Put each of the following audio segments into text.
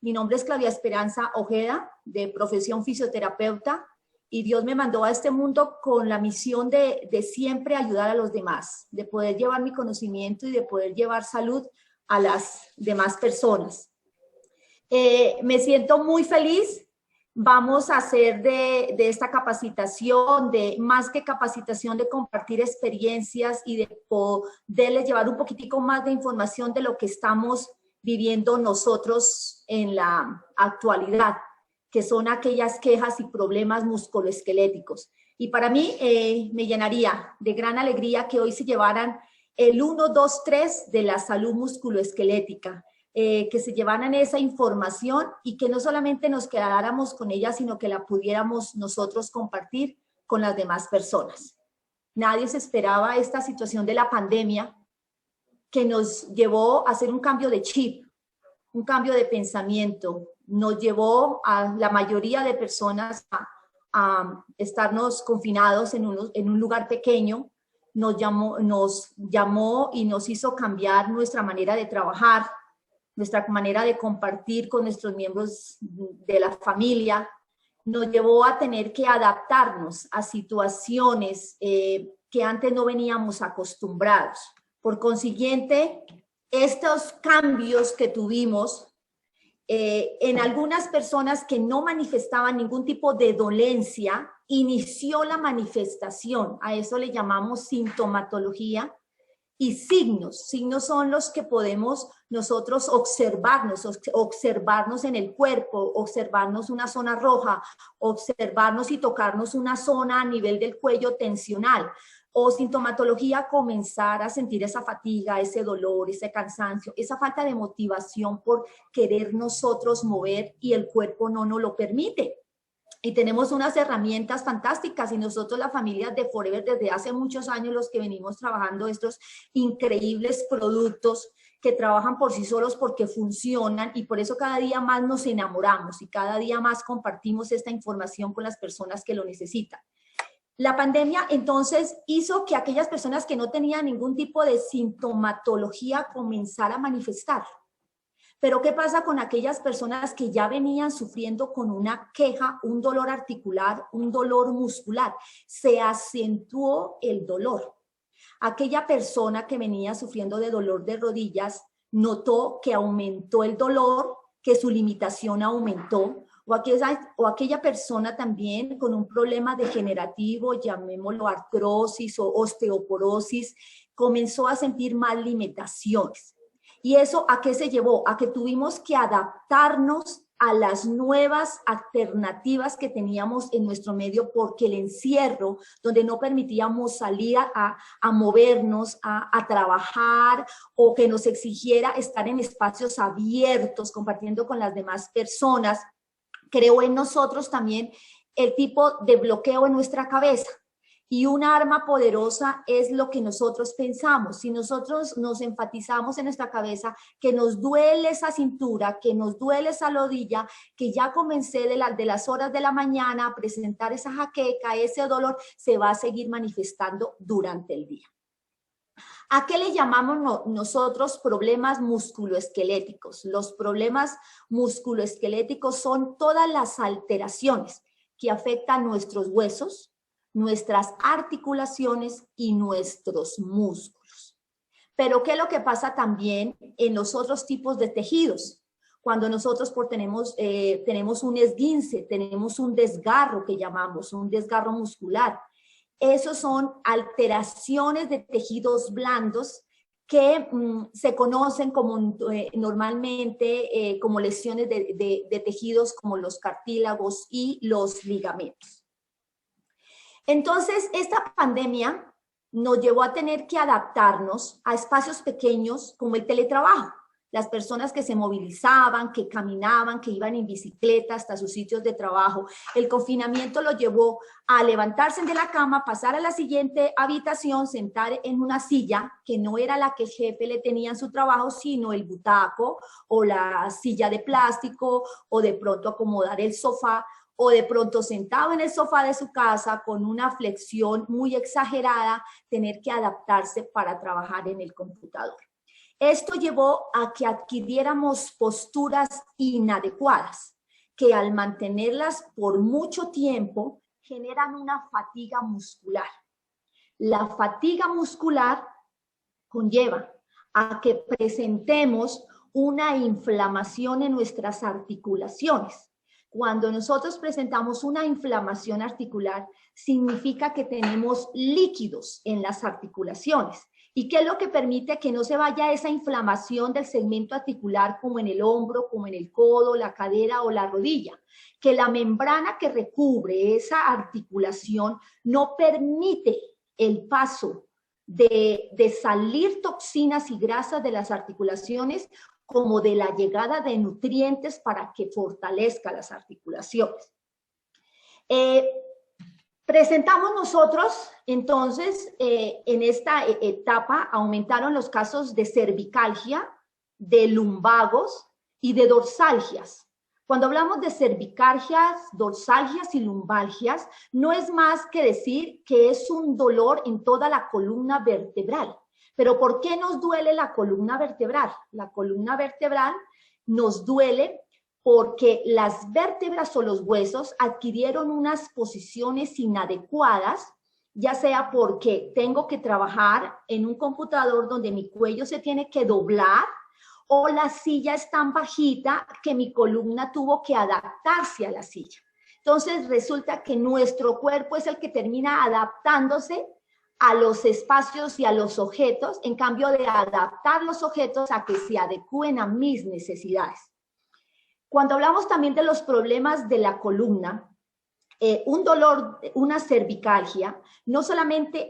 Mi nombre es Claudia Esperanza Ojeda, de profesión fisioterapeuta, y Dios me mandó a este mundo con la misión de siempre ayudar a los demás, de poder llevar mi conocimiento y de poder llevar salud a las demás personas. Me siento muy feliz. Vamos a hacer de esta capacitación, de más que capacitación, de compartir experiencias y de poderles llevar un poquitico más de información de lo que estamos viviendo nosotros en la actualidad, que son aquellas quejas y problemas musculoesqueléticos. Y para mí me llenaría de gran alegría que hoy se llevaran el 1, 2, 3 de la salud musculoesquelética. Que se llevaran esa información y que no solamente nos quedáramos con ella, sino que la pudiéramos nosotros compartir con las demás personas. Nadie se esperaba esta situación de la pandemia que nos llevó a hacer un cambio de chip, un cambio de pensamiento, nos llevó a la mayoría de personas a estarnos confinados en un lugar pequeño, nos llamó y nos hizo cambiar nuestra manera de trabajar, nuestra manera de compartir con nuestros miembros de la familia, nos llevó a tener que adaptarnos a situaciones que antes no veníamos acostumbrados. Por consiguiente, estos cambios que tuvimos en algunas personas que no manifestaban ningún tipo de dolencia, inició la manifestación, a eso le llamamos sintomatología. Y signos son los que podemos nosotros observarnos en el cuerpo, observarnos una zona roja, observarnos y tocarnos una zona a nivel del cuello tensional, o sintomatología, comenzar a sentir esa fatiga, ese dolor, ese cansancio, esa falta de motivación por querer nosotros mover y el cuerpo no nos lo permite. Y tenemos unas herramientas fantásticas y nosotros, la familia de Forever, desde hace muchos años los que venimos trabajando estos increíbles productos que trabajan por sí solos porque funcionan, y por eso cada día más nos enamoramos y cada día más compartimos esta información con las personas que lo necesitan. La pandemia entonces hizo que aquellas personas que no tenían ningún tipo de sintomatología comenzaran a manifestar. Pero ¿qué pasa con aquellas personas que ya venían sufriendo con una queja, un dolor articular, un dolor muscular? Se acentuó el dolor. Aquella persona que venía sufriendo de dolor de rodillas notó que aumentó el dolor, que su limitación aumentó, o aquella persona también con un problema degenerativo, llamémoslo artrosis o osteoporosis, comenzó a sentir más limitaciones. ¿Y eso a qué se llevó? A que tuvimos que adaptarnos a las nuevas alternativas que teníamos en nuestro medio, porque el encierro, donde no permitíamos salir a movernos, a trabajar, o que nos exigiera estar en espacios abiertos, compartiendo con las demás personas, creó en nosotros también el tipo de bloqueo en nuestra cabeza. Y una arma poderosa es lo que nosotros pensamos. Si nosotros nos enfatizamos en nuestra cabeza que nos duele esa cintura, que nos duele esa rodilla, que ya comencé de las horas de la mañana a presentar esa jaqueca, ese dolor, se va a seguir manifestando durante el día. ¿A qué le llamamos nosotros problemas musculoesqueléticos? Los problemas musculoesqueléticos son todas las alteraciones que afectan nuestros huesos, nuestras articulaciones y nuestros músculos. Pero ¿qué es lo que pasa también en los otros tipos de tejidos? Cuando nosotros tenemos un esguince, tenemos un desgarro que llamamos, un desgarro muscular. Esos son alteraciones de tejidos blandos que se conocen como normalmente como lesiones de tejidos como los cartílagos y los ligamentos. Entonces, esta pandemia nos llevó a tener que adaptarnos a espacios pequeños como el teletrabajo. Las personas que se movilizaban, que caminaban, que iban en bicicleta hasta sus sitios de trabajo. El confinamiento los llevó a levantarse de la cama, pasar a la siguiente habitación, sentar en una silla que no era la que el jefe le tenía en su trabajo, sino el butaco o la silla de plástico, o de pronto acomodar el sofá, o de pronto sentado en el sofá de su casa con una flexión muy exagerada, tener que adaptarse para trabajar en el computador. Esto llevó a que adquiriéramos posturas inadecuadas, que al mantenerlas por mucho tiempo generan una fatiga muscular. La fatiga muscular conlleva a que presentemos una inflamación en nuestras articulaciones. Cuando nosotros presentamos una inflamación articular, significa que tenemos líquidos en las articulaciones. ¿Y qué es lo que permite que no se vaya esa inflamación del segmento articular como en el hombro, como en el codo, la cadera o la rodilla? Que la membrana que recubre esa articulación no permite el paso de salir toxinas y grasas de las articulaciones como de la llegada de nutrientes para que fortalezca las articulaciones. Presentamos nosotros, entonces, en esta etapa aumentaron los casos de cervicalgia, de lumbagos y de dorsalgias. Cuando hablamos de cervicalgias, dorsalgias y lumbalgias, no es más que decir que es un dolor en toda la columna vertebral. Pero ¿por qué nos duele la columna vertebral? La columna vertebral nos duele porque las vértebras o los huesos adquirieron unas posiciones inadecuadas, ya sea porque tengo que trabajar en un computador donde mi cuello se tiene que doblar, o la silla es tan bajita que mi columna tuvo que adaptarse a la silla. Entonces resulta que nuestro cuerpo es el que termina adaptándose a los espacios y a los objetos, en cambio de adaptar los objetos a que se adecúen a mis necesidades. Cuando hablamos también de los problemas de la columna, un dolor, una cervicalgia, no solamente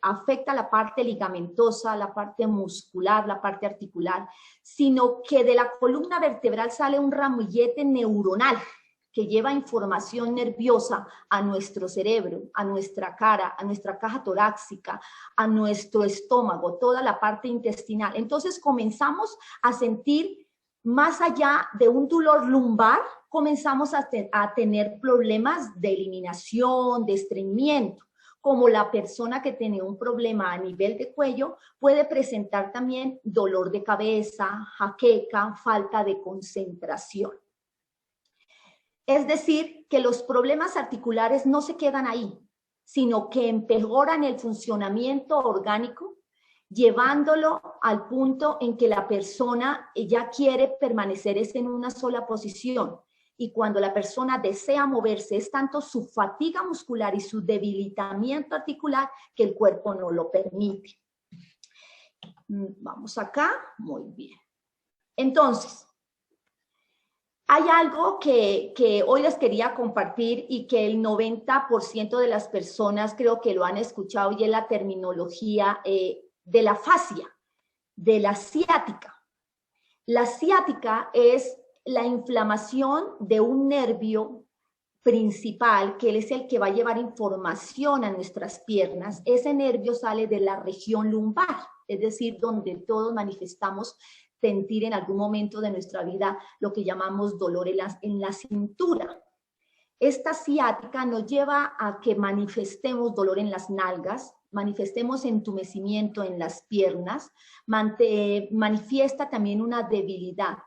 afecta la parte ligamentosa, la parte muscular, la parte articular, sino que de la columna vertebral sale un ramillete neuronal que lleva información nerviosa a nuestro cerebro, a nuestra cara, a nuestra caja torácica, a nuestro estómago, toda la parte intestinal. Entonces comenzamos a sentir, más allá de un dolor lumbar, comenzamos a tener problemas de eliminación, de estreñimiento, como la persona que tiene un problema a nivel de cuello puede presentar también dolor de cabeza, jaqueca, falta de concentración. Es decir, que los problemas articulares no se quedan ahí, sino que empeoran el funcionamiento orgánico, llevándolo al punto en que la persona ya quiere permanecer en una sola posición. Y cuando la persona desea moverse, es tanto su fatiga muscular y su debilitamiento articular que el cuerpo no lo permite. Vamos acá, muy bien. Entonces, hay algo que hoy les quería compartir y que el 90% de las personas creo que lo han escuchado, y es la terminología de la fascia, de la ciática. La ciática es la inflamación de un nervio principal, que es el que va a llevar información a nuestras piernas. Ese nervio sale de la región lumbar, es decir, donde todos manifestamos sentir en algún momento de nuestra vida lo que llamamos dolor en la cintura. Esta ciática nos lleva a que manifestemos dolor en las nalgas, manifestemos entumecimiento en las piernas, manifiesta también una debilidad.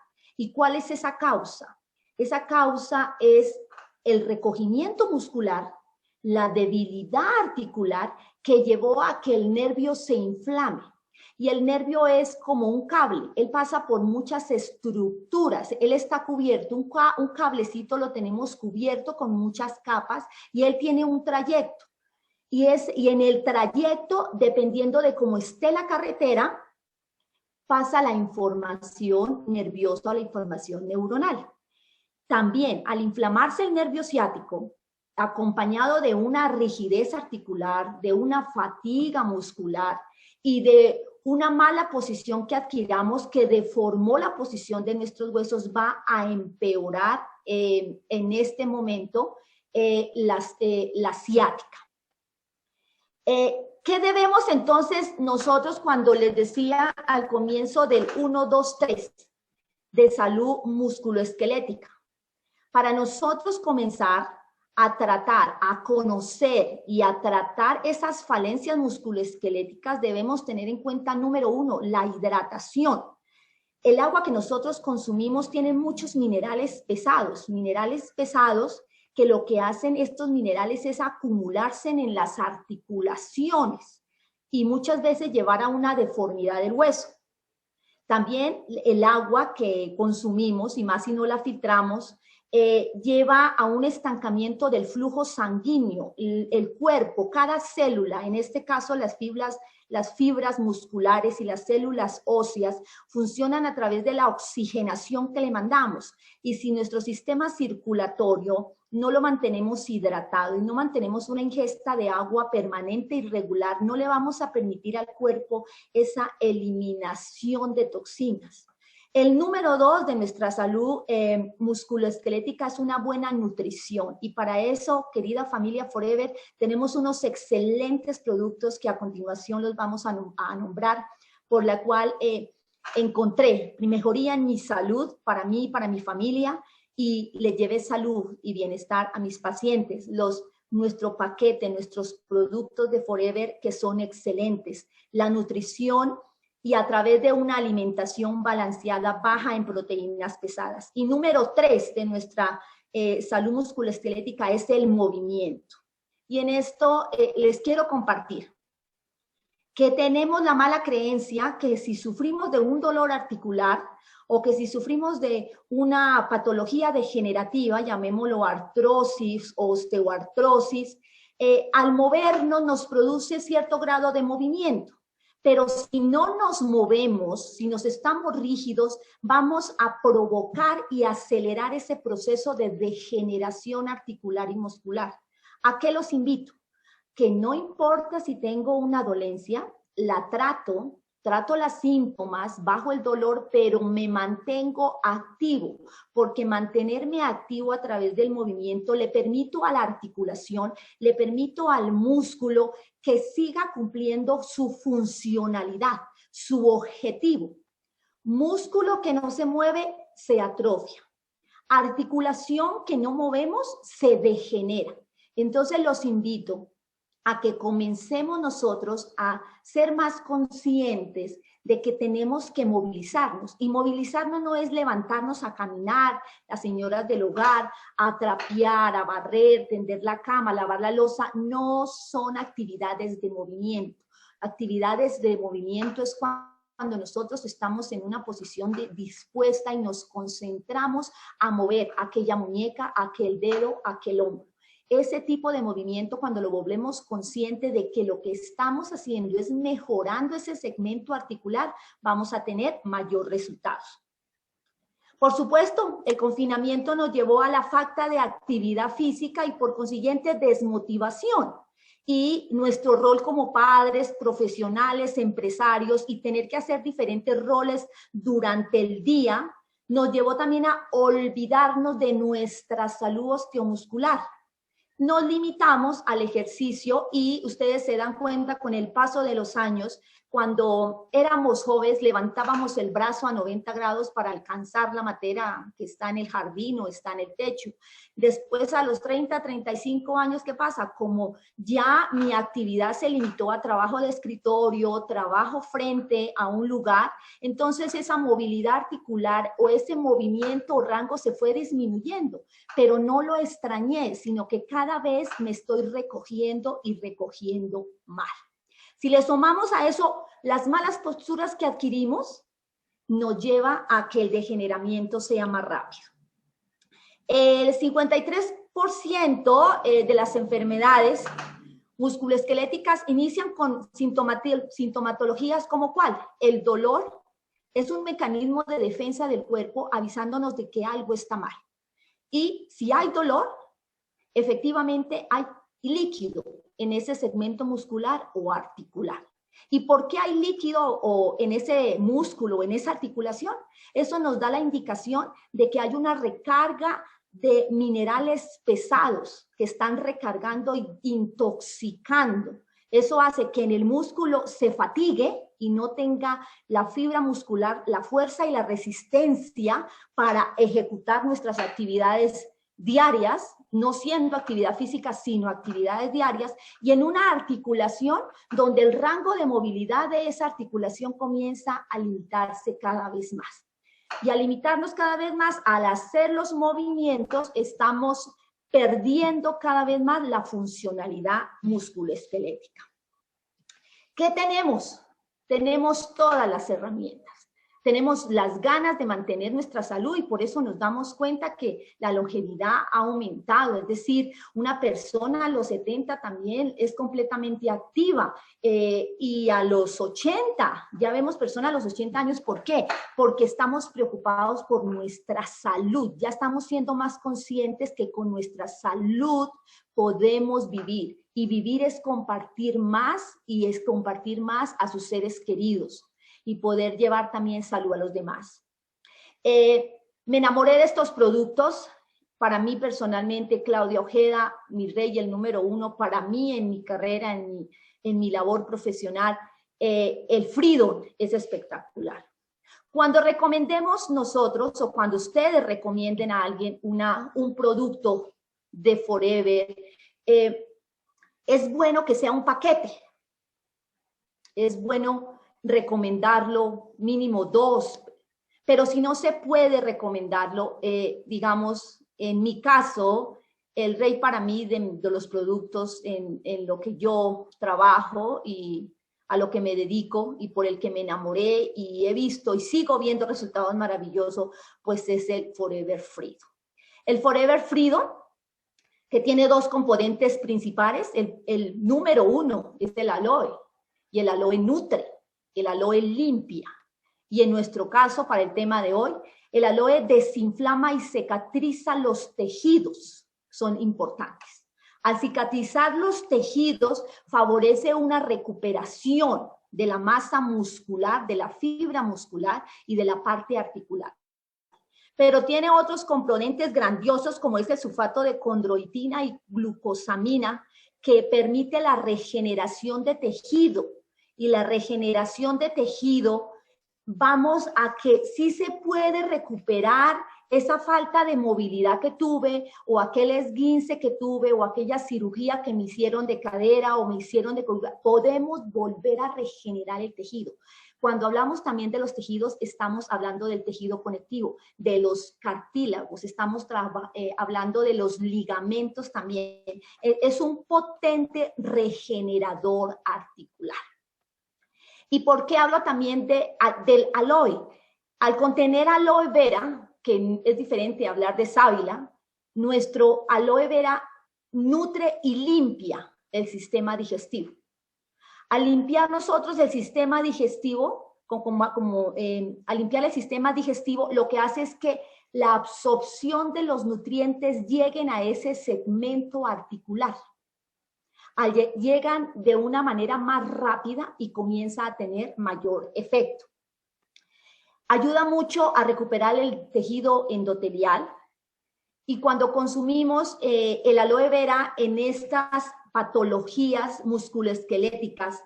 ¿Y cuál es esa causa? Esa causa es el recogimiento muscular, la debilidad articular que llevó a que el nervio se inflame. Y el nervio es como un cable, él pasa por muchas estructuras, él está cubierto, un cablecito lo tenemos cubierto con muchas capas y él tiene un trayecto. Y en el trayecto, dependiendo de cómo esté la carretera, pasa la información nerviosa, la información neuronal. También, al inflamarse el nervio ciático, acompañado de una rigidez articular, de una fatiga muscular y de una mala posición que adquiramos que deformó la posición de nuestros huesos, va a empeorar en este momento la ciática. ¿Qué debemos entonces nosotros cuando les decía al comienzo del 1, 2, 3 de salud musculoesquelética? Para nosotros comenzar a tratar, a conocer y a tratar esas falencias musculoesqueléticas, debemos tener en cuenta, número uno, la hidratación. El agua que nosotros consumimos tiene muchos minerales pesados que lo que hacen estos minerales es acumularse en las articulaciones y muchas veces llevar a una deformidad del hueso. También el agua que consumimos, y más si no la filtramos, lleva a un estancamiento del flujo sanguíneo. El cuerpo, cada célula, en este caso las fibras musculares y las células óseas, funcionan a través de la oxigenación que le mandamos. Y si nuestro sistema circulatorio no lo mantenemos hidratado y no mantenemos una ingesta de agua permanente y regular, no le vamos a permitir al cuerpo esa eliminación de toxinas. El número 2 de nuestra salud musculoesquelética es una buena nutrición, y para eso, querida familia Forever, tenemos unos excelentes productos que a continuación los vamos a nombrar, por la cual encontré mejoría en mi salud para mí y para mi familia, y le llevé salud y bienestar a mis pacientes. Nuestro paquete, nuestros productos de Forever que son excelentes. La nutrición y a través de una alimentación balanceada, baja en proteínas pesadas. Y número 3 de nuestra salud musculoesquelética es el movimiento. Y en esto les quiero compartir que tenemos la mala creencia que si sufrimos de un dolor articular o que si sufrimos de una patología degenerativa, llamémoslo artrosis o osteoartrosis, al movernos nos produce cierto grado de movimiento. Pero si no nos movemos, si nos estamos rígidos, vamos a provocar y acelerar ese proceso de degeneración articular y muscular. ¿A qué los invito? Que no importa si tengo una dolencia, la trato las síntomas, bajo el dolor, pero me mantengo activo, porque mantenerme activo a través del movimiento le permito a la articulación, le permito al músculo que siga cumpliendo su funcionalidad, su objetivo. Músculo que no se mueve se atrofia. Articulación que no movemos se degenera. Entonces los invito a que comencemos nosotros a ser más conscientes de que tenemos que movilizarnos. Y movilizarnos no es levantarnos a caminar, las señoras del hogar, a trapear, a barrer, tender la cama, lavar la loza. No son actividades de movimiento. Actividades de movimiento es cuando nosotros estamos en una posición dispuesta y nos concentramos a mover aquella muñeca, aquel dedo, aquel hombro. Ese tipo de movimiento, cuando lo volvemos consciente de que lo que estamos haciendo es mejorando ese segmento articular, vamos a tener mayor resultados. Por supuesto, el confinamiento nos llevó a la falta de actividad física y por consiguiente desmotivación. Y nuestro rol como padres, profesionales, empresarios y tener que hacer diferentes roles durante el día nos llevó también a olvidarnos de nuestra salud osteomuscular. Nos limitamos al ejercicio y ustedes se dan cuenta con el paso de los años, cuando éramos jóvenes levantábamos el brazo a 90 grados para alcanzar la materia que está en el jardín o está en el techo. Después a los 30, 35 años, ¿qué pasa? Como ya mi actividad se limitó a trabajo de escritorio, trabajo frente a un lugar, entonces esa movilidad articular o ese movimiento o rango se fue disminuyendo, pero no lo extrañé, sino que cada vez me estoy recogiendo y recogiendo mal. Si le sumamos a eso las malas posturas que adquirimos, nos lleva a que el degeneramiento sea más rápido. El 53% de las enfermedades musculoesqueléticas inician con sintomatologías como ¿cuál? El dolor es un mecanismo de defensa del cuerpo avisándonos de que algo está mal. Y si hay dolor, efectivamente hay líquido en ese segmento muscular o articular. ¿Y por qué hay líquido o en ese músculo, en esa articulación? Eso nos da la indicación de que hay una recarga de minerales pesados que están recargando e intoxicando. Eso hace que en el músculo se fatigue y no tenga la fibra muscular, la fuerza y la resistencia para ejecutar nuestras actividades diarias, no siendo actividad física, sino actividades diarias, y en una articulación donde el rango de movilidad de esa articulación comienza a limitarse cada vez más. Y al limitarnos cada vez más, al hacer los movimientos, estamos perdiendo cada vez más la funcionalidad musculoesquelética. ¿Qué tenemos? Tenemos todas las herramientas. Tenemos las ganas de mantener nuestra salud y por eso nos damos cuenta que la longevidad ha aumentado. Es decir, una persona a los 70 también es completamente activa y a los 80, ya vemos personas a los 80 años. ¿Por qué? Porque estamos preocupados por nuestra salud. Ya estamos siendo más conscientes que con nuestra salud podemos vivir. Y vivir es compartir más y es compartir más a sus seres queridos y poder llevar también salud a los demás. Me enamoré de estos productos. Para mí personalmente, Claudia Ojeda, mi rey, el número uno, para mí en mi carrera, en mi labor profesional, el Freedom es espectacular. Cuando recomendemos nosotros o cuando ustedes recomienden a alguien un producto de Forever, es bueno que sea un paquete. Es bueno recomendarlo mínimo 2, pero si no se puede recomendarlo, digamos, en mi caso, el rey para mí de los productos en lo que yo trabajo y a lo que me dedico y por el que me enamoré y he visto y sigo viendo resultados maravillosos, pues es el Forever Freedom. El Forever Freedom, que tiene 2 componentes principales, el número 1 es el aloe, y el aloe nutre, el aloe limpia. Y en nuestro caso, para el tema de hoy, el aloe desinflama y cicatriza los tejidos, son importantes. Al cicatrizar los tejidos, favorece una recuperación de la masa muscular, de la fibra muscular y de la parte articular. Pero tiene otros componentes grandiosos como es el sulfato de condroitina y glucosamina, que permite la regeneración de tejido. Y la regeneración de tejido, vamos a que sí se puede recuperar esa falta de movilidad que tuve, o aquel esguince que tuve, o aquella cirugía que me hicieron de cadera, o me hicieron de columna. Podemos volver a regenerar el tejido. Cuando hablamos también de los tejidos, estamos hablando del tejido conectivo, de los cartílagos, estamos hablando de los ligamentos también. Es un potente regenerador articular. ¿Y por qué hablo también del aloe? Al contener aloe vera, que es diferente a hablar de sábila, nuestro aloe vera nutre y limpia el sistema digestivo. Al limpiar nosotros el sistema digestivo, al limpiar el sistema digestivo, lo que hace es que la absorción de los nutrientes lleguen a ese segmento articular. Llegan de una manera más rápida y comienza a tener mayor efecto. Ayuda mucho a recuperar el tejido endotelial, y cuando consumimos el aloe vera en estas patologías musculoesqueléticas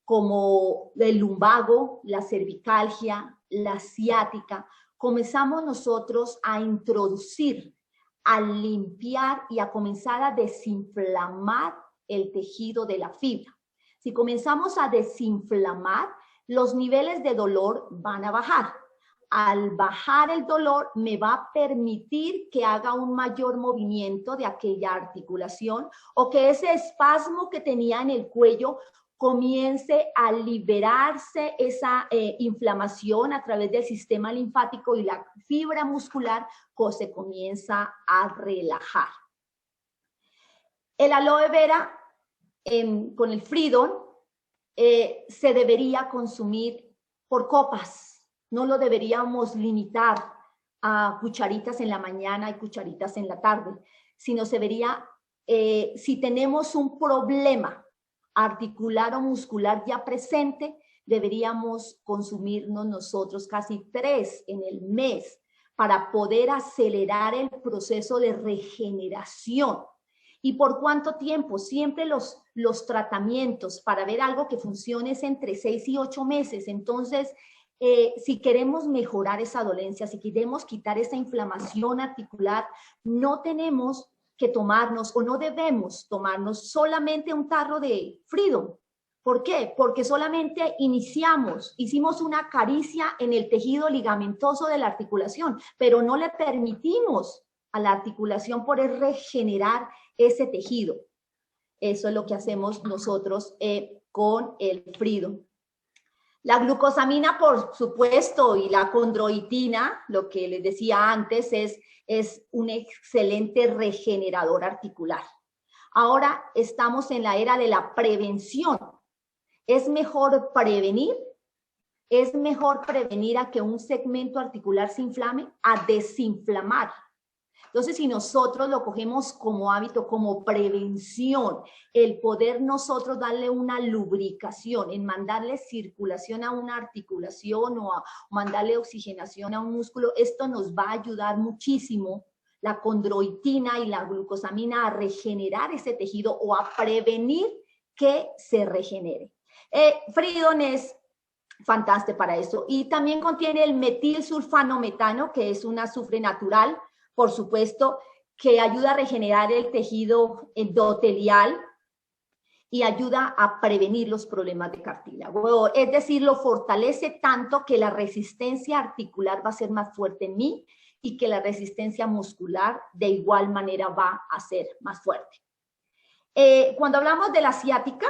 como el lumbago, la cervicalgia, la ciática, comenzamos nosotros a introducir, a limpiar y a comenzar a desinflamar el tejido de la fibra. Si comenzamos a desinflamar, los niveles de dolor van a bajar. Al bajar el dolor, me va a permitir que haga un mayor movimiento de aquella articulación, o que ese espasmo que tenía en el cuello comience a liberarse esa inflamación a través del sistema linfático, y la fibra muscular se comienza a relajar. El aloe vera con el Freedom se debería consumir por copas. No lo deberíamos limitar a cucharitas en la mañana y cucharitas en la tarde, sino se debería, si tenemos un problema articular o muscular ya presente, deberíamos consumirnos nosotros casi 3 en el mes para poder acelerar el proceso de regeneración. ¿Y por cuánto tiempo? Siempre los tratamientos para ver algo que funcione es entre 6 y 8 meses. Entonces, si queremos mejorar esa dolencia, si queremos quitar esa inflamación articular, no tenemos que tomarnos o no debemos tomarnos solamente un tarro de Freedom. ¿Por qué? Porque solamente hicimos una caricia en el tejido ligamentoso de la articulación, pero no le permitimos a la articulación poder regenerar ese tejido. Eso es lo que hacemos nosotros con el Freedom. La glucosamina, por supuesto, y la condroitina, lo que les decía antes, es un excelente regenerador articular. Ahora estamos en la era de la prevención. Es mejor prevenir a que un segmento articular se inflame, a desinflamar. Entonces, si nosotros lo cogemos como hábito, como prevención, el poder nosotros darle una lubricación, en mandarle circulación a una articulación o mandarle oxigenación a un músculo, esto nos va a ayudar muchísimo, la condroitina y la glucosamina, a regenerar ese tejido o a prevenir que se regenere. Freedom es fantástico para eso. Y también contiene el metilsulfanometano, que es un azufre natural, por supuesto, que ayuda a regenerar el tejido endotelial y ayuda a prevenir los problemas de cartílago. Es decir, lo fortalece tanto que la resistencia articular va a ser más fuerte en mí y que la resistencia muscular de igual manera va a ser más fuerte. Cuando hablamos de la ciática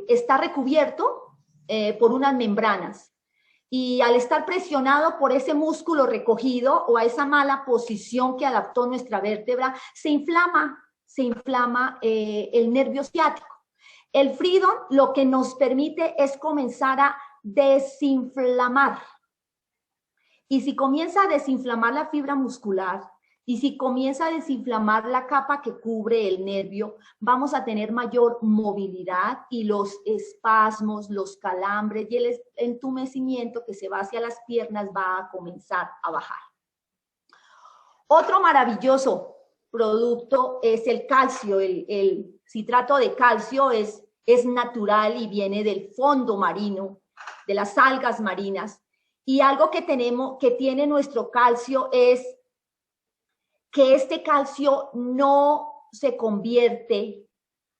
está recubierto por unas membranas. Y al estar presionado por ese músculo recogido o a esa mala posición que adaptó nuestra vértebra, se inflama el nervio ciático. El Freedom lo que nos permite es comenzar a desinflamar. Y si comienza a desinflamar la fibra muscular, y si comienza a desinflamar la capa que cubre el nervio, vamos a tener mayor movilidad y los espasmos, los calambres y el entumecimiento que se va hacia las piernas va a comenzar a bajar. Otro maravilloso producto es el calcio. El citrato de calcio es natural y viene del fondo marino, de las algas marinas. Y algo que tiene nuestro calcio es que este calcio no se convierte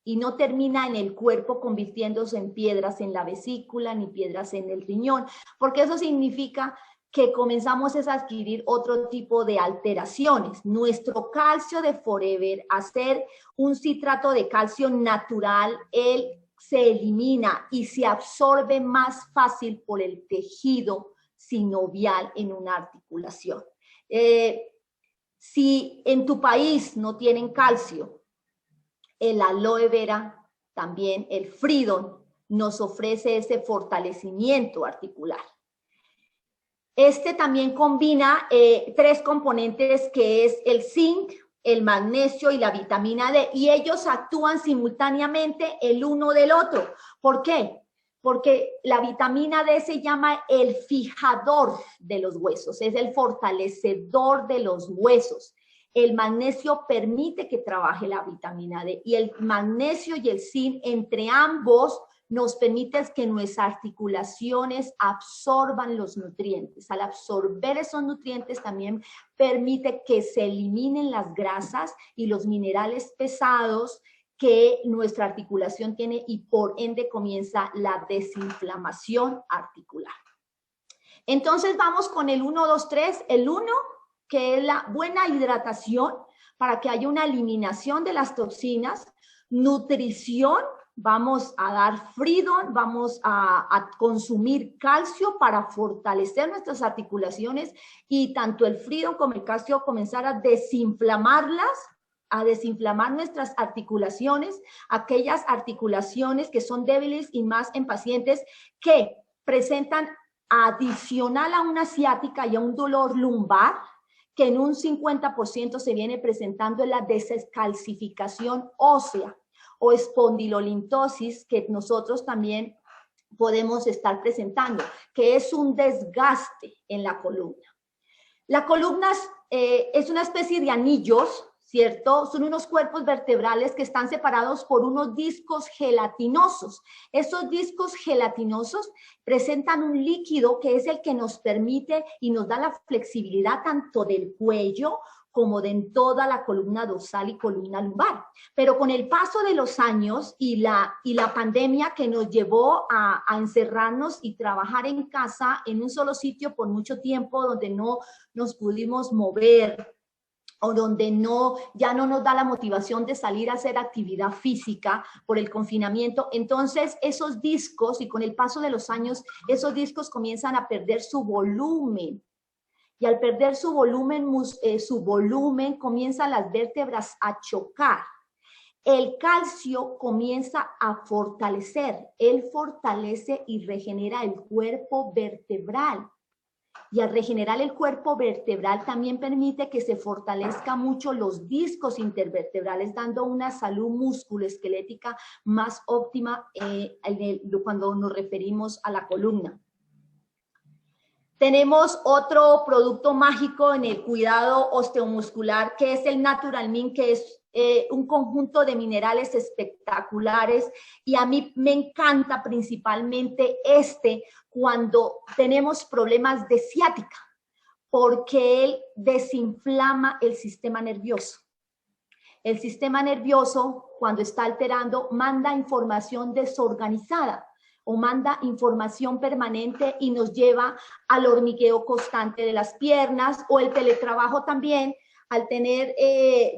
y no termina en el cuerpo convirtiéndose en piedras en la vesícula ni piedras en el riñón, porque eso significa que comenzamos a adquirir otro tipo de alteraciones. Nuestro calcio de Forever, hacer un citrato de calcio natural, él se elimina y se absorbe más fácil por el tejido sinovial en una articulación. Si en tu país no tienen calcio, el aloe vera, también el Freedom, nos ofrece ese fortalecimiento articular. Este también combina 3 componentes que es el zinc, el magnesio y la vitamina D, y ellos actúan simultáneamente el uno del otro. ¿Por qué? Porque la vitamina D se llama el fijador de los huesos, es el fortalecedor de los huesos. El magnesio permite que trabaje la vitamina D y el magnesio y el zinc, entre ambos, nos permite que nuestras articulaciones absorban los nutrientes. Al absorber esos nutrientes también permite que se eliminen las grasas y los minerales pesados que nuestra articulación tiene y por ende comienza la desinflamación articular. Entonces vamos con el 1, 2, 3. El 1, que es la buena hidratación para que haya una eliminación de las toxinas, nutrición, vamos a dar Freedom, vamos a consumir calcio para fortalecer nuestras articulaciones y tanto el Freedom como el calcio comenzar a desinflamarlas, a desinflamar nuestras articulaciones, aquellas articulaciones que son débiles y más en pacientes que presentan adicional a una ciática y a un dolor lumbar, que en un 50% se viene presentando en la descalcificación ósea o espondilolintosis, que nosotros también podemos estar presentando, que es un desgaste en la columna. La columna es una especie de anillos, ¿cierto? Son unos cuerpos vertebrales que están separados por unos discos gelatinosos. Esos discos gelatinosos presentan un líquido que es el que nos permite y nos da la flexibilidad tanto del cuello como de toda la columna dorsal y columna lumbar. Pero con el paso de los años y la pandemia que nos llevó a encerrarnos y trabajar en casa en un solo sitio por mucho tiempo, donde no nos pudimos mover, o donde ya no nos da la motivación de salir a hacer actividad física por el confinamiento, entonces esos discos, y con el paso de los años, esos discos comienzan a perder su volumen. Y al perder su volumen, comienzan las vértebras a chocar. El calcio comienza a fortalecer. Él fortalece y regenera el cuerpo vertebral. Y al regenerar el cuerpo vertebral también permite que se fortalezca mucho los discos intervertebrales, dando una salud musculoesquelética más óptima cuando nos referimos a la columna. Tenemos otro producto mágico en el cuidado osteomuscular, que es el Natural Min, que es un conjunto de minerales espectaculares, y a mí me encanta principalmente cuando tenemos problemas de ciática, porque él desinflama el sistema nervioso. El sistema nervioso, cuando está alterando, manda información desorganizada o manda información permanente y nos lleva al hormigueo constante de las piernas, o el teletrabajo también, al tener,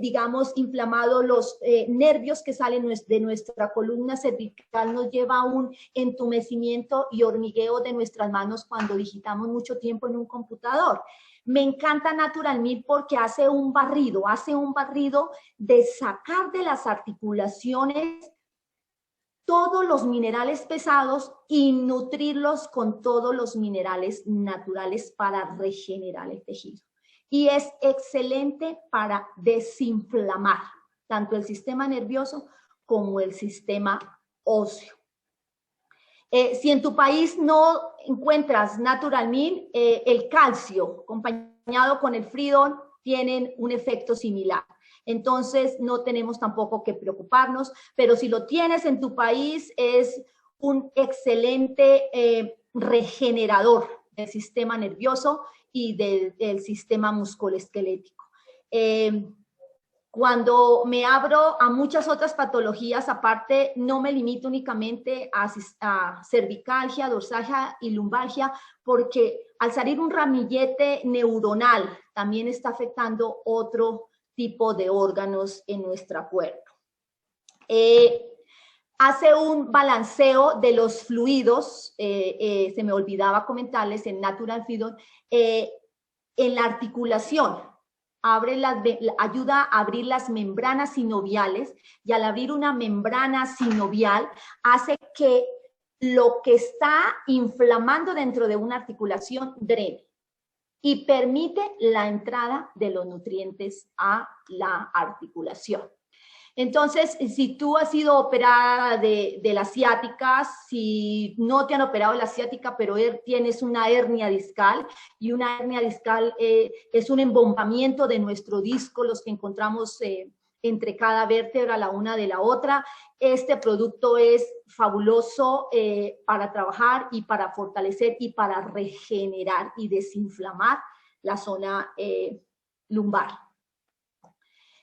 digamos, inflamados los nervios que salen de nuestra columna cervical, nos lleva a un entumecimiento y hormigueo de nuestras manos cuando digitamos mucho tiempo en un computador. Me encanta Natural Min porque hace un barrido de sacar de las articulaciones todos los minerales pesados y nutrirlos con todos los minerales naturales para regenerar el tejido. Y es excelente para desinflamar tanto el sistema nervioso como el sistema óseo. Si en tu país no encuentras Natural Min, el calcio acompañado con el Fridon tienen un efecto similar. Entonces no tenemos tampoco que preocuparnos, pero si lo tienes en tu país es un excelente regenerador del sistema nervioso y del sistema musculoesquelético. Cuando me abro a muchas otras patologías, aparte, no me limito únicamente a cervicalgia, dorsalgia y lumbalgia, porque al salir un ramillete neuronal también está afectando otro tipo de órganos en nuestro cuerpo. Hace un balanceo de los fluidos, se me olvidaba comentarles, en Natural Fridon, en la articulación. Ayuda a abrir las membranas sinoviales, y al abrir una membrana sinovial hace que lo que está inflamando dentro de una articulación drene y permite la entrada de los nutrientes a la articulación. Entonces, si tú has sido operada de la ciática, si no te han operado de la ciática, pero tienes una hernia discal, y una hernia discal es un embombamiento de nuestro disco, los que encontramos entre cada vértebra, la una de la otra, este producto es fabuloso para trabajar y para fortalecer y para regenerar y desinflamar la zona lumbar.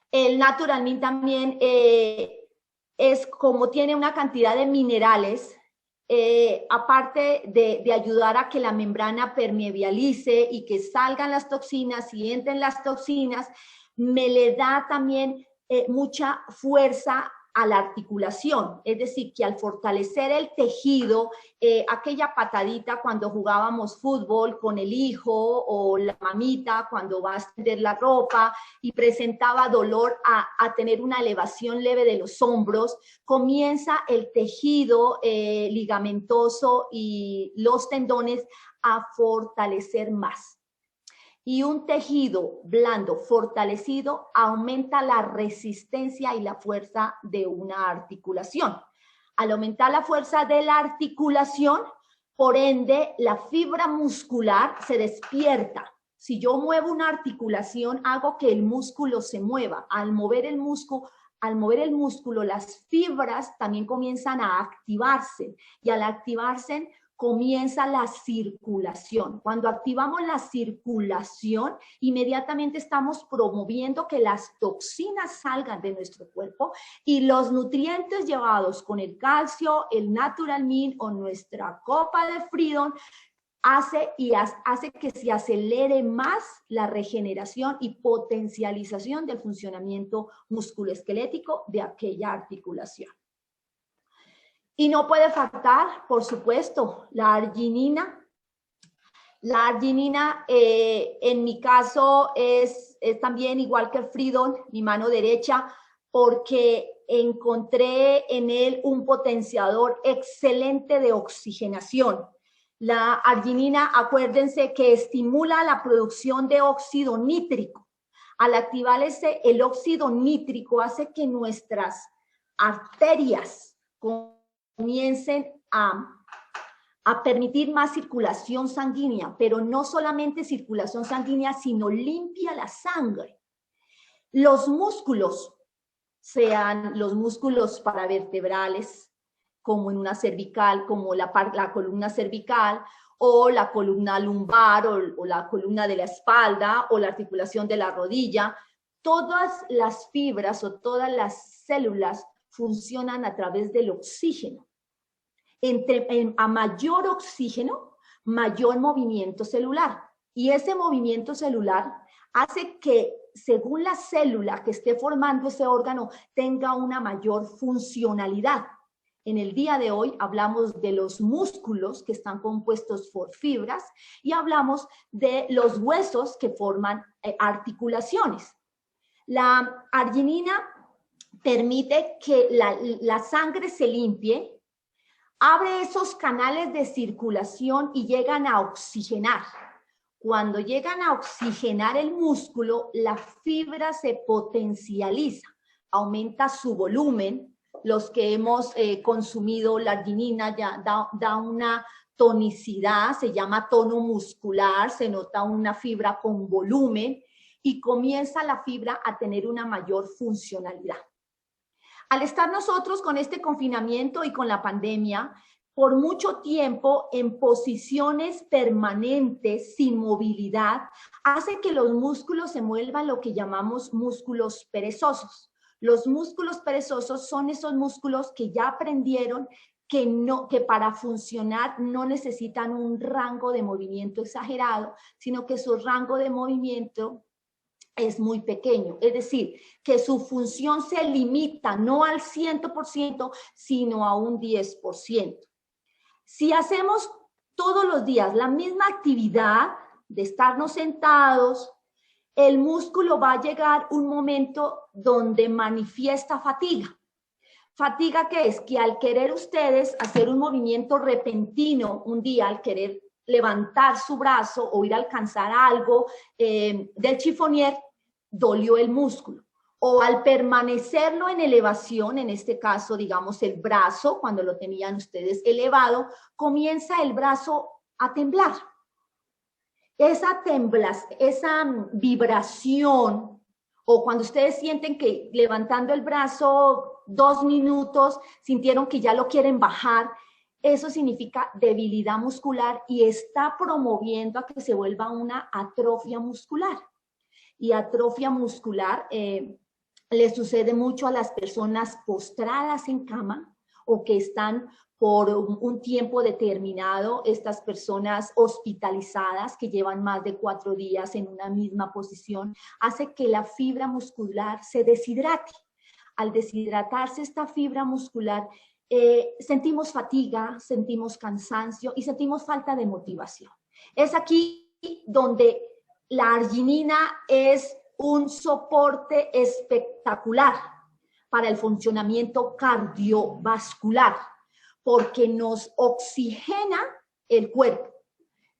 El Natural Min también es como tiene una cantidad de minerales, aparte de ayudar a que la membrana permeabilice y que salgan las toxinas y entren las toxinas, me le da también mucha fuerza a la articulación, es decir, que al fortalecer el tejido, aquella patadita cuando jugábamos fútbol con el hijo, o la mamita cuando va a extender la ropa y presentaba dolor a tener una elevación leve de los hombros, comienza el tejido ligamentoso y los tendones a fortalecer más. Y un tejido blando, fortalecido, aumenta la resistencia y la fuerza de una articulación. Al aumentar la fuerza de la articulación, por ende, la fibra muscular se despierta, Si yo muevo una articulación, hago que el músculo se mueva. Al mover el músculo, las fibras también comienzan a activarse, y al activarse comienza la circulación. Cuando activamos la circulación, inmediatamente estamos promoviendo que las toxinas salgan de nuestro cuerpo, y los nutrientes llevados con el calcio, el Natural Min o nuestra copa de Freedom hace que se acelere más la regeneración y potencialización del funcionamiento musculoesquelético de aquella articulación. Y no puede faltar, por supuesto, la arginina. La arginina, en mi caso, es también igual que el Freedom, mi mano derecha, porque encontré en él un potenciador excelente de oxigenación. La arginina, acuérdense que estimula la producción de óxido nítrico. Al activarse el óxido nítrico, hace que nuestras arterias comiencen a permitir más circulación sanguínea, pero no solamente circulación sanguínea, sino limpia la sangre. Los músculos, sean los músculos paravertebrales, como en una cervical, como la columna cervical, o la columna lumbar, o la columna de la espalda, o la articulación de la rodilla, todas las fibras o todas las células funcionan a través del oxígeno. A mayor oxígeno, mayor movimiento celular. Y ese movimiento celular hace que, según la célula que esté formando ese órgano, tenga una mayor funcionalidad. En el día de hoy hablamos de los músculos que están compuestos por fibras, y hablamos de los huesos que forman articulaciones. La arginina permite que la sangre se limpie, abre esos canales de circulación y llegan a oxigenar. Cuando llegan a oxigenar el músculo, la fibra se potencializa, aumenta su volumen. Los que hemos consumido la arginina ya da una tonicidad, se llama tono muscular, se nota una fibra con volumen, y comienza la fibra a tener una mayor funcionalidad. Al estar nosotros con este confinamiento y con la pandemia, por mucho tiempo en posiciones permanentes, sin movilidad, hace que los músculos se vuelvan lo que llamamos músculos perezosos. Los músculos perezosos son esos músculos que ya aprendieron que para funcionar no necesitan un rango de movimiento exagerado, sino que su rango de movimiento es muy pequeño. Es decir, que su función se limita no al 100%, sino a un 10%. Si hacemos todos los días la misma actividad de estarnos sentados, el músculo va a llegar un momento donde manifiesta fatiga. ¿Fatiga qué es? Que al querer ustedes hacer un movimiento repentino un día, al querer levantar su brazo o ir a alcanzar algo del chifonier, dolió el músculo. O al permanecerlo en elevación, en este caso, digamos, el brazo, cuando lo tenían ustedes elevado, comienza el brazo a temblar. Esa vibración, o cuando ustedes sienten que levantando el brazo 2 minutos, sintieron que ya lo quieren bajar, eso significa debilidad muscular y está promoviendo a que se vuelva una atrofia muscular. Y atrofia muscular le sucede mucho a las personas postradas en cama o que están por un tiempo determinado, estas personas hospitalizadas que llevan más de 4 días en una misma posición, hace que la fibra muscular se deshidrate. Al deshidratarse esta fibra muscular, sentimos fatiga, sentimos cansancio y sentimos falta de motivación. Es aquí donde la arginina es un soporte espectacular para el funcionamiento cardiovascular, porque nos oxigena el cuerpo,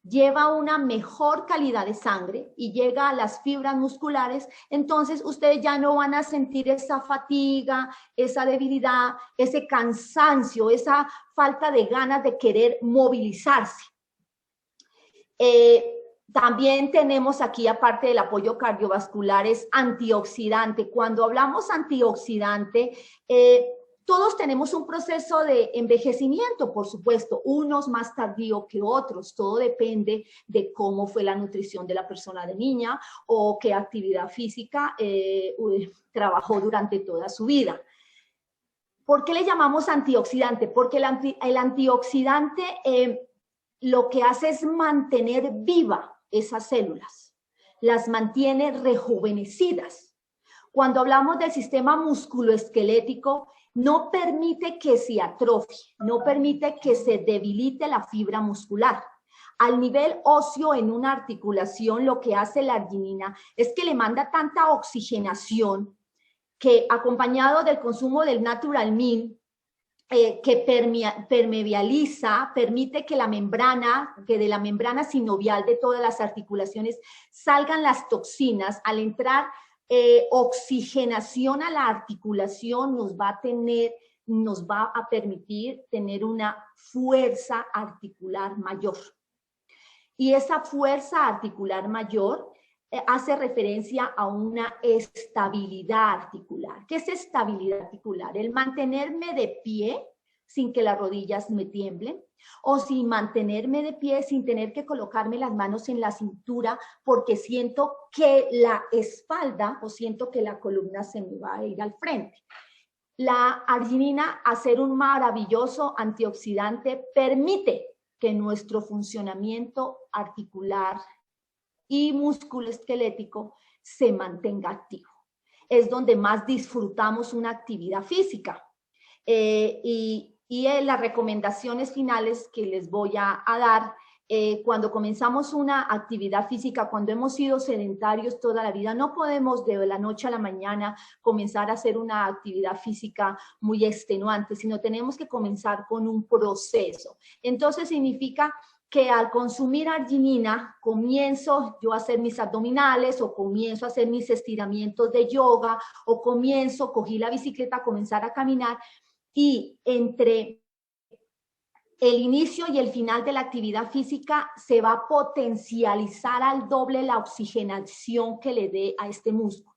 lleva una mejor calidad de sangre y llega a las fibras musculares. Entonces ustedes ya no van a sentir esa fatiga, esa debilidad, ese cansancio, esa falta de ganas de querer movilizarse. También tenemos aquí, aparte del apoyo cardiovascular, es antioxidante. Cuando hablamos antioxidante, todos tenemos un proceso de envejecimiento, por supuesto, unos más tardío que otros. Todo depende de cómo fue la nutrición de la persona de niña o qué actividad física trabajó durante toda su vida. ¿Por qué le llamamos antioxidante? Porque el antioxidante lo que hace es mantener viva esas células, las mantiene rejuvenecidas. Cuando hablamos del sistema musculoesquelético, no permite que se atrofie, no permite que se debilite la fibra muscular. Al nivel óseo en una articulación, lo que hace la arginina es que le manda tanta oxigenación que, acompañado del consumo del Natural Min, que permeabiliza, permite que la membrana, que de la membrana sinovial de todas las articulaciones salgan las toxinas. Al entrar oxigenación a la articulación, nos va a permitir tener una fuerza articular mayor. Y esa fuerza articular mayor hace referencia a una estabilidad articular. ¿Qué es estabilidad articular? El mantenerme de pie sin que las rodillas me tiemblen, o sin mantenerme de pie sin tener que colocarme las manos en la cintura porque siento que la espalda o siento que la columna se me va a ir al frente. La arginina, al ser un maravilloso antioxidante, permite que nuestro funcionamiento articular y musculoesquelético se mantenga activo. Es donde más disfrutamos una actividad física. Y las recomendaciones finales que les voy a dar, cuando comenzamos una actividad física, cuando hemos sido sedentarios toda la vida, no podemos de la noche a la mañana comenzar a hacer una actividad física muy extenuante, sino tenemos que comenzar con un proceso. Entonces significa que al consumir arginina, comienzo yo a hacer mis abdominales, o comienzo a hacer mis estiramientos de yoga, o cogí la bicicleta a comenzar a caminar, y entre el inicio y el final de la actividad física se va a potencializar al doble la oxigenación que le dé a este músculo.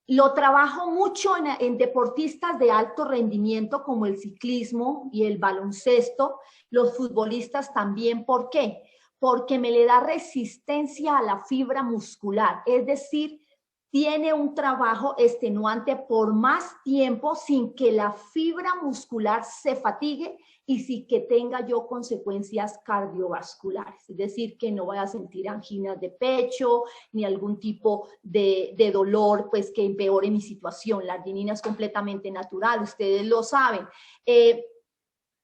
Lo trabajo mucho en deportistas de alto rendimiento como el ciclismo y el baloncesto, los futbolistas también. ¿Por qué? Porque me le da resistencia a la fibra muscular, es decir, tiene un trabajo extenuante por más tiempo sin que la fibra muscular se fatigue y sin que tenga yo consecuencias cardiovasculares, es decir, que no vaya a sentir anginas de pecho ni algún tipo de dolor pues que empeore mi situación. La arginina es completamente natural, ustedes lo saben.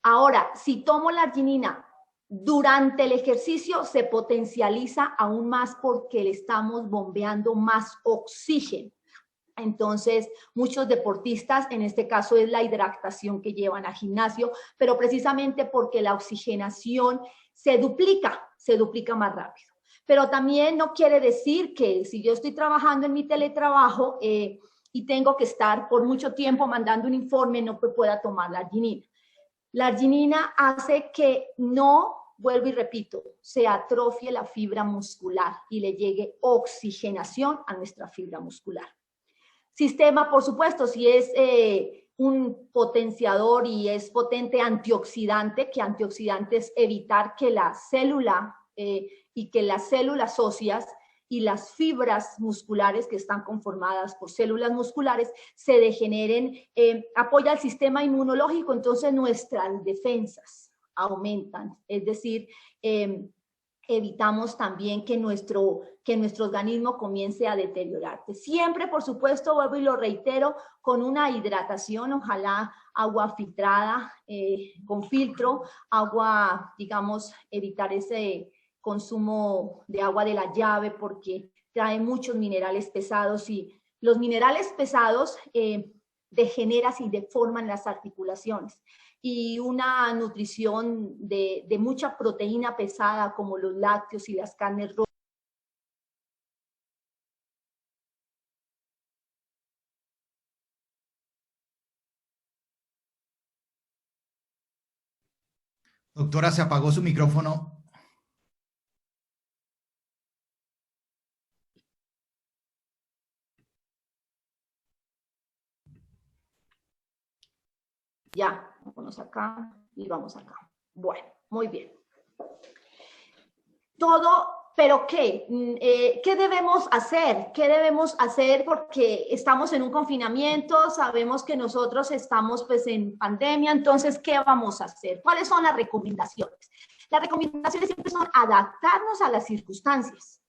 Ahora, si tomo la arginina durante el ejercicio, se potencializa aún más porque le estamos bombeando más oxígeno. Entonces, muchos deportistas, en este caso es la hidratación que llevan al gimnasio, pero precisamente porque la oxigenación se duplica más rápido. Pero también no quiere decir que si yo estoy trabajando en mi teletrabajo y tengo que estar por mucho tiempo mandando un informe, no pueda tomar la arginina. La arginina hace que no, vuelvo y repito, se atrofie la fibra muscular y le llegue oxigenación a nuestra fibra muscular. Sistema, por supuesto, si es un potenciador y es potente antioxidante, que antioxidante es evitar que la célula y que las células óseas y las fibras musculares que están conformadas por células musculares se degeneren, apoya el sistema inmunológico, entonces nuestras defensas aumentan, es decir, evitamos también que nuestro organismo comience a deteriorarse. Siempre, por supuesto, vuelvo y lo reitero, con una hidratación, ojalá agua filtrada, con filtro, agua, digamos, evitar ese consumo de agua de la llave porque trae muchos minerales pesados y los minerales pesados degeneran y deforman las articulaciones. Y una nutrición de mucha proteína pesada como los lácteos y las carnes rojas. Doctora, se apagó su micrófono. Ya, vámonos acá y vamos acá. Bueno, muy bien. Todo, pero ¿qué? ¿Qué debemos hacer? ¿Qué debemos hacer? Porque estamos en un confinamiento, sabemos que nosotros estamos pues en pandemia, entonces, ¿qué vamos a hacer? ¿Cuáles son las recomendaciones? Las recomendaciones siempre son adaptarnos a las circunstancias,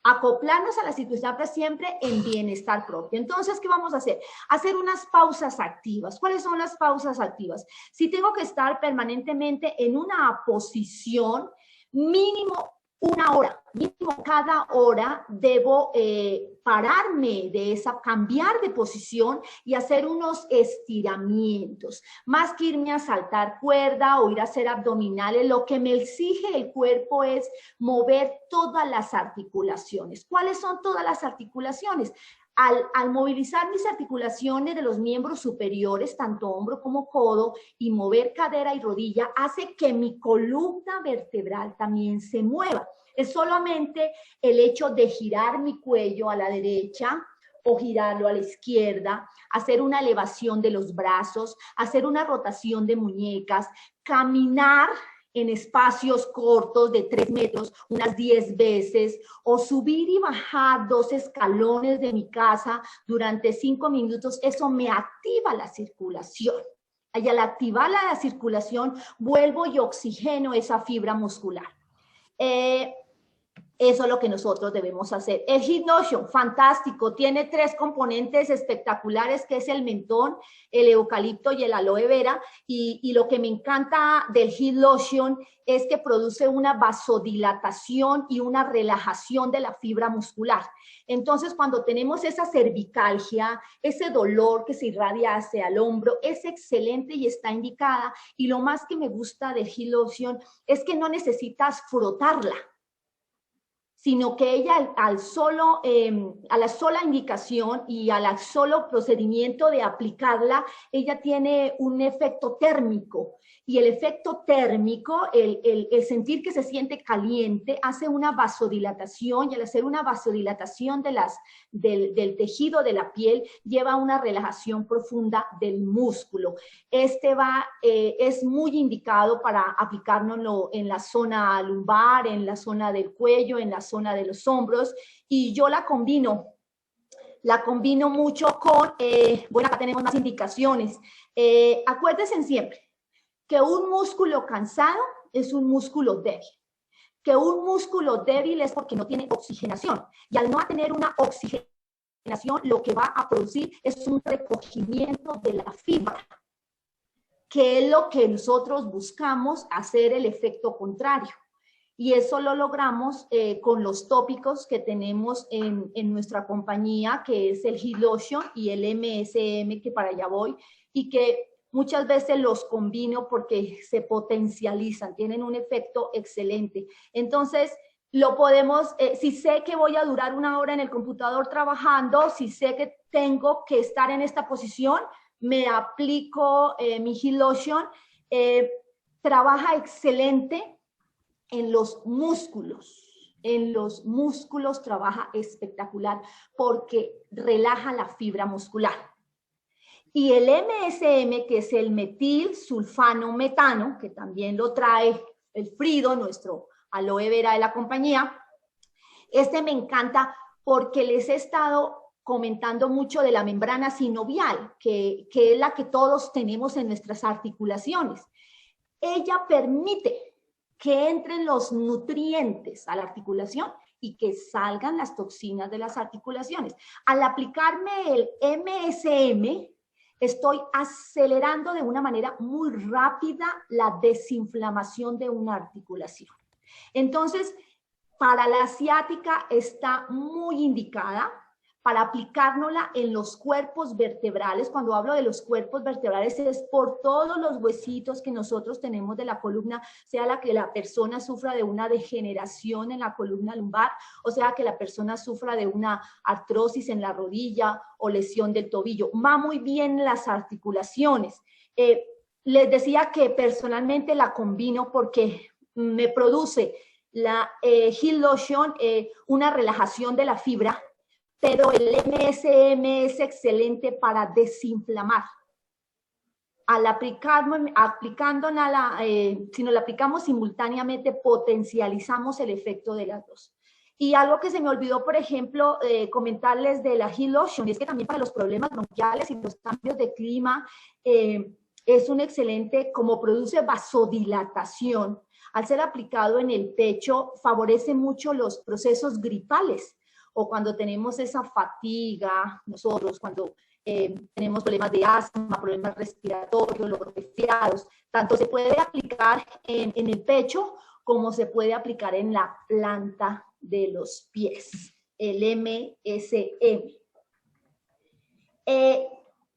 acoplarnos a las circunstancias siempre en bienestar propio. Entonces, ¿qué vamos a hacer? Hacer unas pausas activas. ¿Cuáles son las pausas activas? Si tengo que estar permanentemente en una posición, mínimo una hora, mínimo cada hora debo pararme de esa, cambiar de posición y hacer unos estiramientos, más que irme a saltar cuerda o ir a hacer abdominales. Lo que me exige el cuerpo es mover todas las articulaciones. ¿Cuáles son todas las articulaciones? Al movilizar mis articulaciones de los miembros superiores, tanto hombro como codo, y mover cadera y rodilla, hace que mi columna vertebral también se mueva. Es solamente el hecho de girar mi cuello a la derecha o girarlo a la izquierda, hacer una elevación de los brazos, hacer una rotación de muñecas, caminar en espacios cortos de 3 metros, unas 10 veces, o subir y bajar 2 escalones de mi casa durante 5 minutos, eso me activa la circulación. Y al activar la circulación, vuelvo y oxigeno esa fibra muscular. Eso es lo que nosotros debemos hacer. El Heat Lotion, fantástico, tiene 3 componentes espectaculares, que es el mentón, el eucalipto y el aloe vera, y lo que me encanta del Heat Lotion es que produce una vasodilatación y una relajación de la fibra muscular. Entonces, cuando tenemos esa cervicalgia, ese dolor que se irradia hacia el hombro, es excelente y está indicada, y lo más que me gusta del Heat Lotion es que no necesitas frotarla, sino que ella a la sola indicación y al solo procedimiento de aplicarla, ella tiene un efecto térmico. Y el efecto térmico, el sentir que se siente caliente, hace una vasodilatación, y al hacer una vasodilatación del tejido de la piel, lleva a una relajación profunda del músculo. Es muy indicado para aplicárnoslo en la zona lumbar, en la zona del cuello, en la zona de los hombros, y yo la combino mucho con, bueno, acá tenemos más indicaciones. Acuérdense siempre que un músculo cansado es un músculo débil, que un músculo débil es porque no tiene oxigenación, y al no tener una oxigenación, lo que va a producir es un recogimiento de la fibra, que es lo que nosotros buscamos, hacer el efecto contrario. Y eso lo logramos con los tópicos que tenemos en nuestra compañía, que es el Heat Lotion y el MSM, que para allá voy, y que muchas veces los combino porque se potencializan, tienen un efecto excelente. Entonces, lo podemos, si sé que voy a durar 1 hora en el computador trabajando, si sé que tengo que estar en esta posición, me aplico mi Heat Lotion. Trabaja excelente en los músculos trabaja espectacular porque relaja la fibra muscular. Y el MSM, que es el metil sulfano metano, que también lo trae el Frido, nuestro aloe vera de la compañía, me encanta porque les he estado comentando mucho de la membrana sinovial, que es la que todos tenemos en nuestras articulaciones. Ella permite que entren los nutrientes a la articulación y que salgan las toxinas de las articulaciones. Al aplicarme el MSM, estoy acelerando de una manera muy rápida la desinflamación de una articulación. Entonces, para la ciática está muy indicada para aplicárnosla en los cuerpos vertebrales. Cuando hablo de los cuerpos vertebrales es por todos los huesitos que nosotros tenemos de la columna, sea la que la persona sufra de una degeneración en la columna lumbar, o sea que la persona sufra de una artrosis en la rodilla o lesión del tobillo. Va muy bien las articulaciones. Les decía que personalmente la combino porque me produce la Heat Lotion una relajación de la fibra, pero el MSM es excelente para desinflamar. al si nos la aplicamos simultáneamente, potencializamos el efecto de las dos. Y algo que se me olvidó, por ejemplo, comentarles de la Heal Lotion, es que también para los problemas bronquiales y los cambios de clima, es un excelente, como produce vasodilatación, al ser aplicado en el pecho, favorece mucho los procesos gripales, o cuando tenemos esa fatiga, nosotros cuando tenemos problemas de asma, problemas respiratorios, los resfriados, tanto se puede aplicar en el pecho como se puede aplicar en la planta de los pies, el MSM.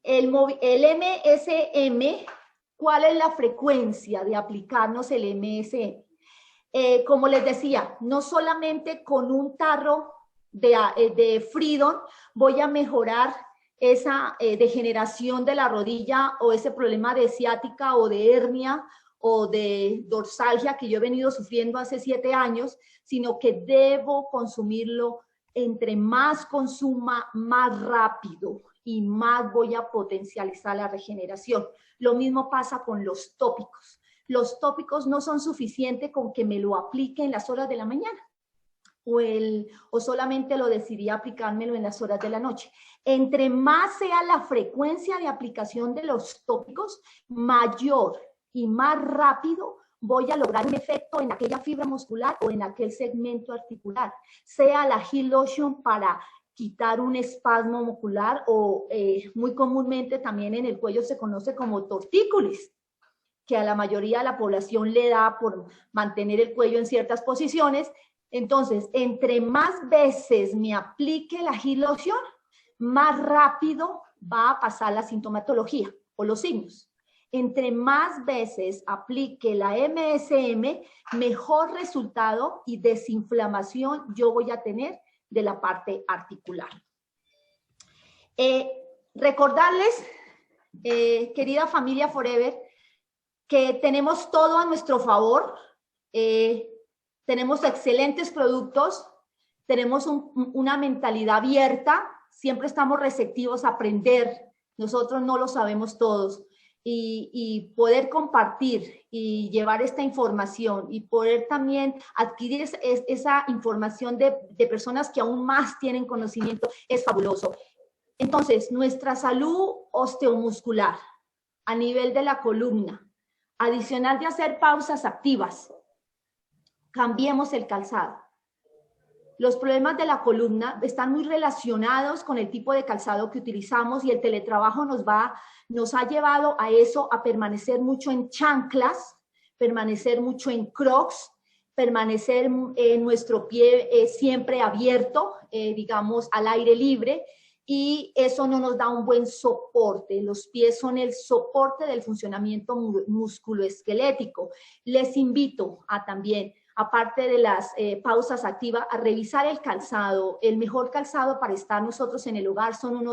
El MSM, ¿cuál es la frecuencia de aplicarnos el MSM? Como les decía, no solamente con un tarro de Freedom voy a mejorar esa degeneración de la rodilla o ese problema de ciática o de hernia o de dorsalgia que yo he venido sufriendo hace 7 años, sino que debo consumirlo. Entre más consuma, más rápido y más voy a potencializar la regeneración. Lo mismo pasa con los tópicos. Los tópicos no son suficientes con que me lo aplique en las horas de la mañana o solamente lo decidí aplicármelo en las horas de la noche. Entre más sea la frecuencia de aplicación de los tópicos, mayor y más rápido voy a lograr un efecto en aquella fibra muscular o en aquel segmento articular, sea la Heal Lotion para quitar un espasmo muscular o muy comúnmente también en el cuello se conoce como tortícolis, que a la mayoría de la población le da por mantener el cuello en ciertas posiciones. Entonces, entre más veces me aplique la Heal Lotion, más rápido va a pasar la sintomatología o los signos. Entre más veces aplique la MSM, mejor resultado y desinflamación yo voy a tener de la parte articular. Recordarles, querida familia Forever, que tenemos todo a nuestro favor. Tenemos excelentes productos, tenemos una mentalidad abierta, siempre estamos receptivos a aprender, nosotros no lo sabemos todos. Y poder compartir y llevar esta información y poder también adquirir esa información de personas que aún más tienen conocimiento es fabuloso. Entonces, nuestra salud osteomuscular a nivel de la columna, adicional de hacer pausas activas, cambiemos el calzado. Los problemas de la columna están muy relacionados con el tipo de calzado que utilizamos y el teletrabajo nos ha llevado a eso, a permanecer mucho en chanclas, permanecer mucho en crocs, permanecer en nuestro pie siempre abierto, digamos, al aire libre, y eso no nos da un buen soporte. Los pies son el soporte del funcionamiento musculoesquelético. Les invito a también, aparte de las pausas activas, a revisar el calzado. El mejor calzado para estar nosotros en el hogar son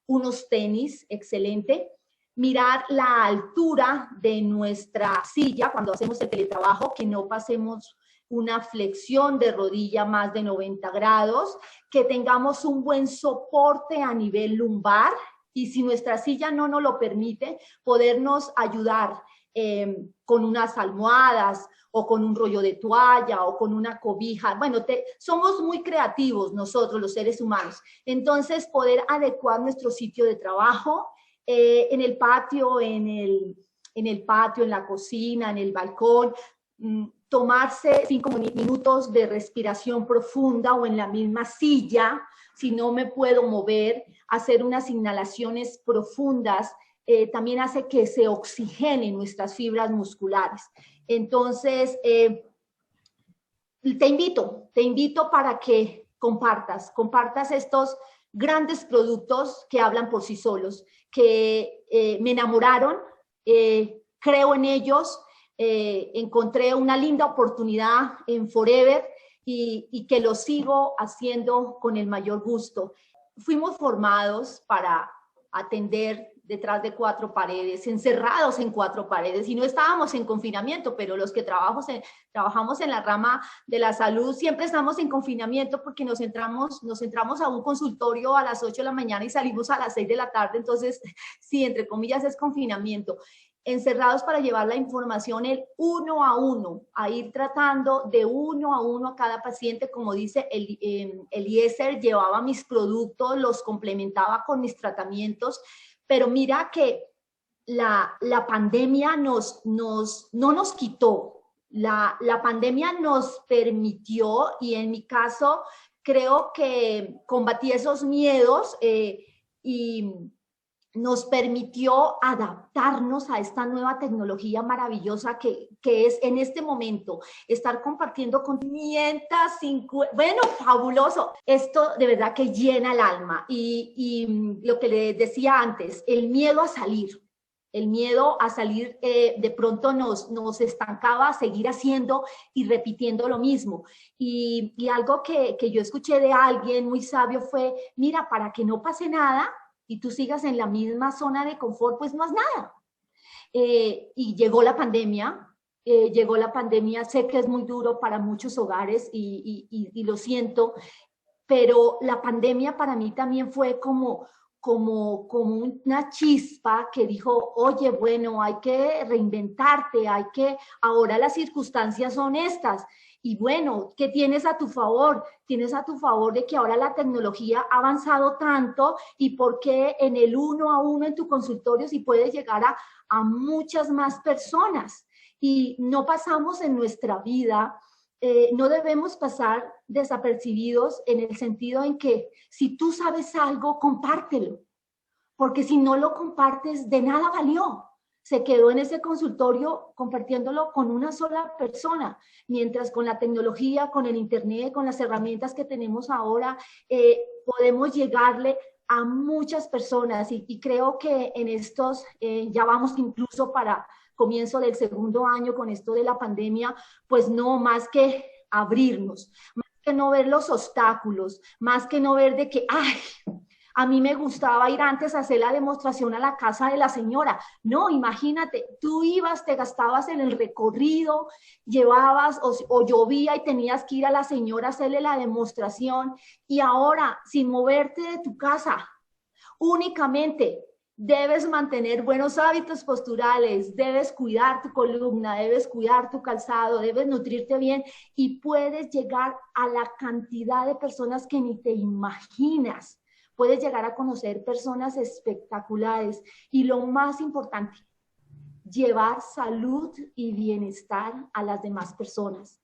unos tenis, excelente. Mirar la altura de nuestra silla cuando hacemos el teletrabajo, que no pasemos una flexión de rodilla más de 90 grados, que tengamos un buen soporte a nivel lumbar y si nuestra silla no nos lo permite, podernos ayudar con unas almohadas o con un rollo de toalla o con una cobija. Bueno, somos muy creativos nosotros los seres humanos. Entonces, poder adecuar nuestro sitio de trabajo en el patio, en la cocina, en el balcón, tomarse 5 minutos de respiración profunda o en la misma silla, si no me puedo mover, hacer unas inhalaciones profundas, también hace que se oxigenen nuestras fibras musculares. Entonces, te invito para que compartas estos grandes productos que hablan por sí solos, que me enamoraron, creo en ellos, encontré una linda oportunidad en Forever y que lo sigo haciendo con el mayor gusto. Fuimos formados para atender detrás de 4 paredes, encerrados en 4 paredes, y no estábamos en confinamiento, pero los que trabajamos en la rama de la salud siempre estamos en confinamiento porque nos entramos a un consultorio a las 8 de la mañana y salimos a las 6 de la tarde, entonces sí, entre comillas es confinamiento. Encerrados para llevar la información el uno a uno, a ir tratando de uno a uno a cada paciente, como dice Eliezer, llevaba mis productos, los complementaba con mis tratamientos, pero mira que la pandemia no nos quitó, la pandemia nos permitió, y en mi caso creo que combatí esos miedos y nos permitió adaptarnos a esta nueva tecnología maravillosa que es en este momento estar compartiendo con 550, bueno, fabuloso. Esto de verdad que llena el alma y lo que les decía antes, el miedo a salir. El miedo a salir de pronto nos estancaba a seguir haciendo y repitiendo lo mismo. Y algo que yo escuché de alguien muy sabio fue, mira, para que no pase nada, y tú sigas en la misma zona de confort, pues no haz nada. Y llegó la pandemia, sé que es muy duro para muchos hogares y lo siento, pero la pandemia para mí también fue como una chispa que dijo, oye, bueno, hay que reinventarte, ahora las circunstancias son estas. Y bueno, ¿qué tienes a tu favor? Tienes a tu favor de que ahora la tecnología ha avanzado tanto y por qué en el uno a uno en tu consultorio si puedes llegar a muchas más personas. Y no pasamos en nuestra vida, no debemos pasar desapercibidos en el sentido en que si tú sabes algo, compártelo. Porque si no lo compartes, de nada valió. Se quedó en ese consultorio compartiéndolo con una sola persona, mientras con la tecnología, con el internet, con las herramientas que tenemos ahora, podemos llegarle a muchas personas y creo que en estos, ya vamos incluso para comienzo del segundo año con esto de la pandemia, pues no más que abrirnos, más que no ver los obstáculos, más que no ver de que, ay, a mí me gustaba ir antes a hacer la demostración a la casa de la señora. No, imagínate, tú ibas, te gastabas en el recorrido, llevabas o llovía y tenías que ir a la señora a hacerle la demostración y ahora, sin moverte de tu casa, únicamente debes mantener buenos hábitos posturales, debes cuidar tu columna, debes cuidar tu calzado, debes nutrirte bien y puedes llegar a la cantidad de personas que ni te imaginas. Puedes llegar a conocer personas espectaculares y lo más importante, llevar salud y bienestar a las demás personas.